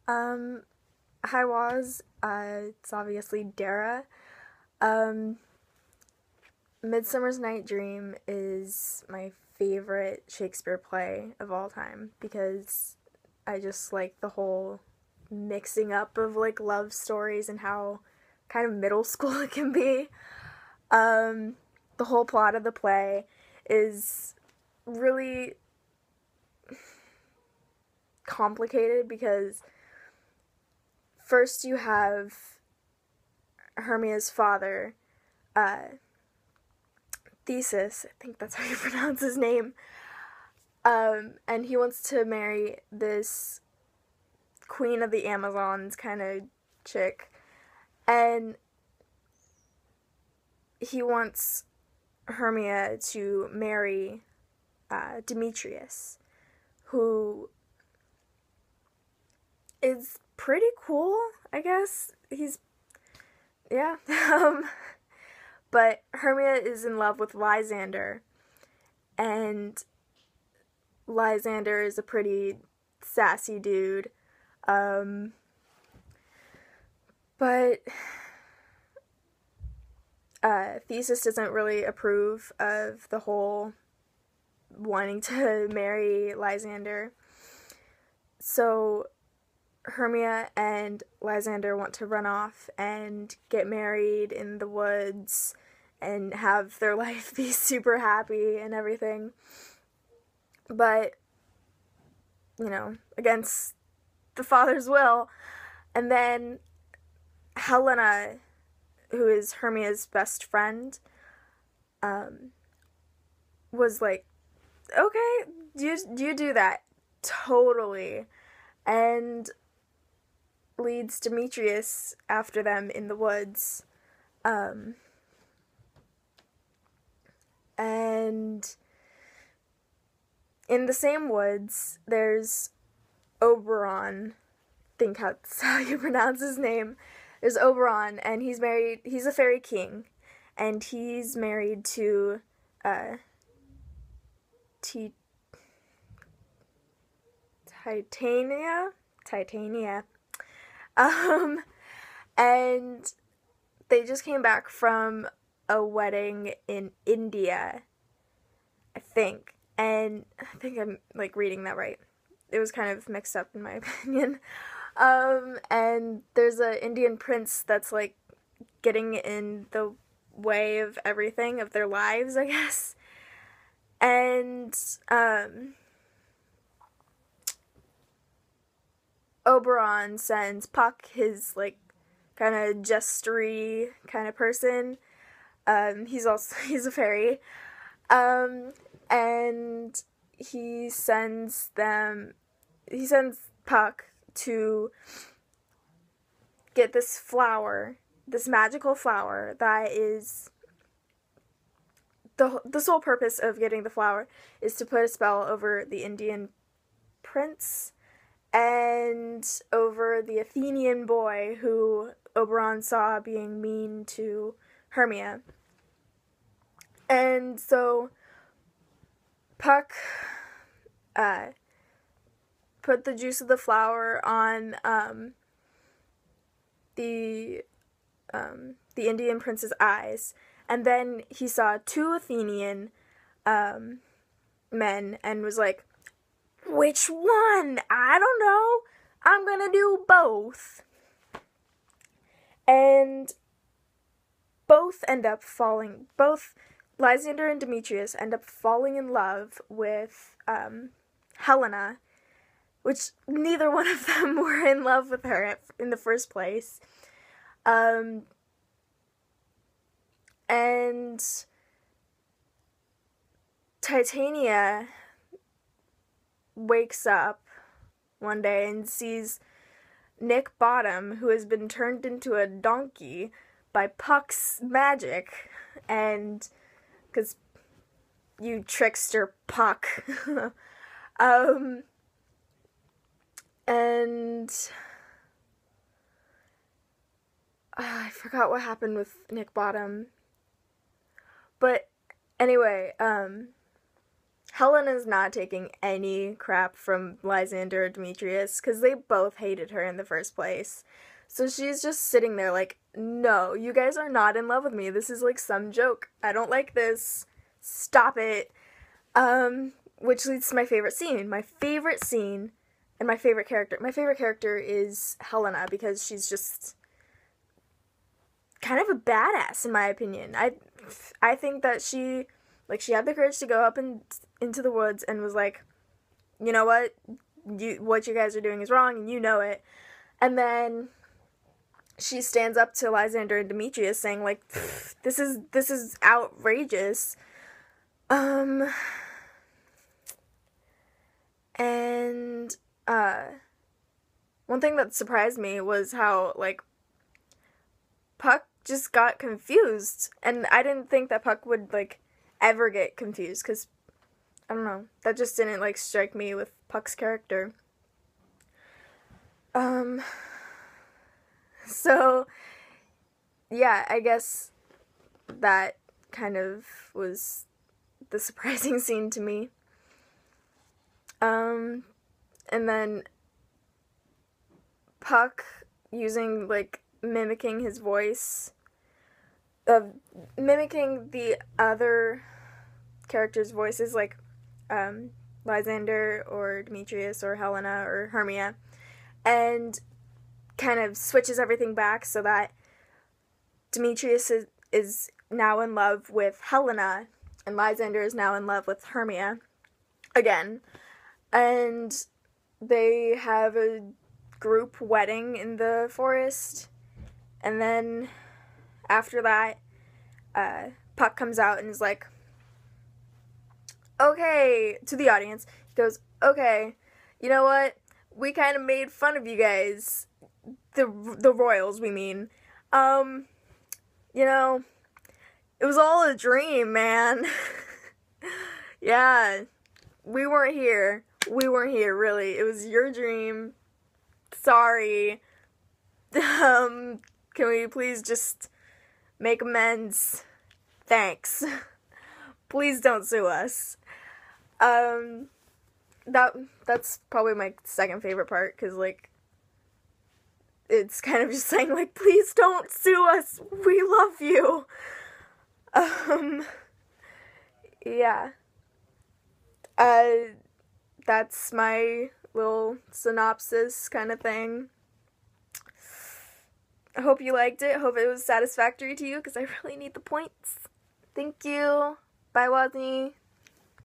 Um, Hi Waz, it's obviously Dara. Um, Midsummer's Night Dream is my favorite Shakespeare play of all time because I just like the whole mixing up of like love stories and how kind of middle school it can be. Um, the whole plot of the play is really complicated because first you have Hermia's father, uh, Theseus, I think that's how you pronounce his name, and he wants to marry this queen of the Amazons kind of chick, and he wants Hermia to marry Demetrius, who is pretty cool, I guess. Yeah. But Hermia is in love with Lysander, and Lysander is a pretty sassy dude. Um, but Theseus doesn't really approve of the whole wanting to marry Lysander. So Hermia and Lysander want to run off and get married in the woods and have their life be super happy and everything. But, against the father's will. And then Helena, who is Hermia's best friend, was like, okay, you do that. Totally. And leads Demetrius after them in the woods. And in the same woods, there's Oberon. I think that's how you pronounce his name. There's Oberon, and he's a fairy king, and he's married to T- Titania. And they just came back from a wedding in India, I think. And I think I'm like reading that right. It was kind of mixed up in my opinion. And there's an Indian prince that's like getting in the way of everything of their lives, I guess. And Oberon sends Puck, his like kind of jestery kind of person. He's a fairy. Um, and he sends Puck to get this flower, this magical flower that is the sole purpose of getting the flower is to put a spell over the Indian prince and over the Athenian boy who Oberon saw being mean to Hermia. And so Puck put the juice of the flower on the Indian prince's eyes, and then he saw two Athenian men and was like, "Which one? I don't know. I'm gonna do both." And both Lysander and Demetrius end up falling in love with Helena, which neither one of them were in love with her in the first place. And Titania wakes up one day and sees Nick Bottom, who has been turned into a donkey by Puck's magic, and because you trickster Puck. And I forgot what happened with Nick Bottom. But anyway, Helena's not taking any crap from Lysander or Demetrius because they both hated her in the first place. So she's just sitting there like, no, you guys are not in love with me. This is like some joke. I don't like this. Stop it. Which leads to my favorite scene. My favorite scene and my favorite character. My favorite character is Helena because she's just kind of a badass in my opinion. I think that she had the courage to go up into the woods and was like, you know what? What you guys are doing is wrong and you know it. And then she stands up to Lysander and Demetrius saying like, this is outrageous. And one thing that surprised me was how like Puck just got confused, and I didn't think that Puck would like ever get confused because I don't know, that just didn't like strike me with Puck's character. So yeah, I guess that kind of was the surprising scene to me. And then Puck using, like, mimicking his voice, mimicking the other characters' voices, like, Lysander or Demetrius or Helena or Hermia, and kind of switches everything back so that Demetrius is now in love with Helena, and Lysander is now in love with Hermia again. And they have a group wedding in the forest. And then after that, Puck comes out and is like, okay, to the audience. He goes, okay, you know what? We kind of made fun of you guys. The royals, we mean. You know, it was all a dream, man. Yeah, we weren't here. We weren't here, really. It was your dream. Sorry. Can we please just make amends? Thanks. Please don't sue us. That's probably my second favorite part, because, like, it's kind of just saying, like, please don't sue us. We love you. Yeah. That's my little synopsis kind of thing. I hope you liked it. I hope it was satisfactory to you, because I really need the points. Thank you. Bye, Wazni.